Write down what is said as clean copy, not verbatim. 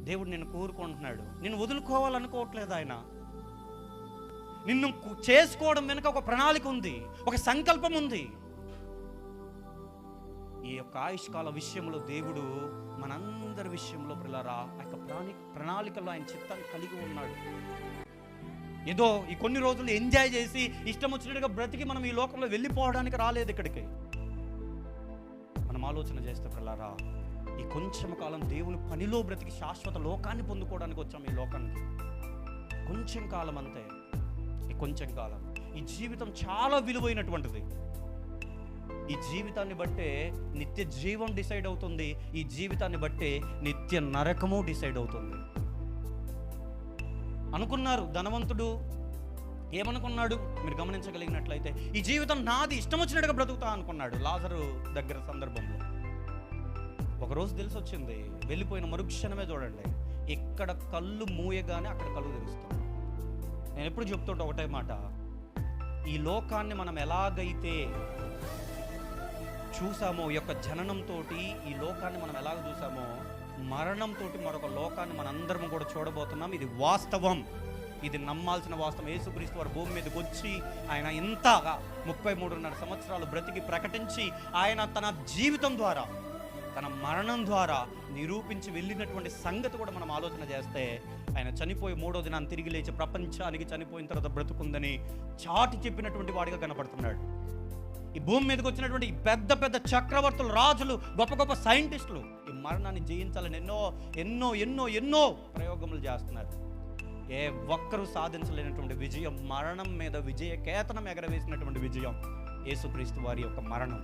దేవుడు నిన్ను కోరుకుంటున్నాడు. నిన్ను వదులుకోవాలనుకోవట్లేదు ఆయన. నిన్ను చేసుకోవడం వెనుక ఒక ప్రణాళిక ఉంది, ఒక సంకల్పం ఉంది. ఈ యొక్క ఆయుష్కాల విషయంలో దేవుడు మనందరి విషయంలో పిల్లరా ఆ యొక్క ప్రణాళికలో ఆయన చిత్తాన్ని కలిగి ఉన్నాడు. ఏదో ఈ కొన్ని రోజులు ఎంజాయ్ చేసి ఇష్టం వచ్చినట్టుగా బ్రతికి మనం ఈ లోకంలో వెళ్ళిపోవడానికి రాలేదు ఇక్కడికి. మనం ఆలోచన చేస్తే పిల్లరా ఈ కొంచెం కాలం దేవుని పనిలో బ్రతికి శాశ్వత లోకాన్ని పొందుకోవడానికి వచ్చాం ఈ లోకానికి. కొంచెం కాలం అంతే. ఈ కొంచెం కాలం, ఈ జీవితం చాలా విలువైనటువంటిది. ఈ జీవితాన్ని బట్టే నిత్య జీవం డిసైడ్ అవుతుంది. ఈ జీవితాన్ని బట్టే నిత్య నరకము డిసైడ్ అవుతుంది. అనుకున్నారు ధనవంతుడు ఏమనుకున్నాడు మీరు గమనించగలిగినట్లయితే, ఈ జీవితం నాది, ఇష్టం వచ్చినట్టుగా బ్రతుకుతా అనుకున్నాడు. లాజరు దగ్గర సందర్భంలో ఒకరోజు తెలిసి వచ్చింది, వెళ్ళిపోయిన మరుక్షణమే చూడండి ఇక్కడ కళ్ళు మూయగానే అక్కడ కళ్ళు తెరుస్తాం. నేను ఎప్పుడు చెప్తుంటా ఒకటే మాట, ఈ లోకాన్ని మనం ఎలాగైతే చూసామో, ఈ యొక్క జననంతో ఈ లోకాన్ని మనం ఎలాగ చూసామో, మరణంతో మరొక లోకాన్ని మనందరం కూడా చూడబోతున్నాం. ఇది వాస్తవం, ఇది నమ్మాల్సిన వాస్తవం. యేసుక్రీస్తు వారు భూమి మీదకి వచ్చి ఆయన ఇంతగా 33.5 సంవత్సరాలు బ్రతికి ప్రకటించి ఆయన తన జీవితం ద్వారా, తన మరణం ద్వారా నిరూపించి వెళ్ళినటువంటి సంగతి కూడా మనం ఆలోచన చేస్తే, ఆయన చనిపోయి 3వ దినాన్ని తిరిగి లేచి ప్రపంచానికి చనిపోయిన తర్వాత బ్రతుకుందని చాటి చెప్పినటువంటి వాడిగా కనపడుతున్నాడు. ఈ భూమి మీదకి వచ్చినటువంటి పెద్ద పెద్ద చక్రవర్తులు, రాజులు, గొప్ప గొప్ప సైంటిస్టులు ఈ మరణాన్ని జయించాలని ఎన్నో ఎన్నో ఎన్నో ఎన్నో ప్రయోగములు చేస్తున్నారు. ఏ ఒక్కరూ సాధించలేనటువంటి విజయం, మరణం మీద విజయ కేతనం ఎగరవేసినటువంటి విజయం యేసుక్రీస్తు వారి యొక్క మరణం.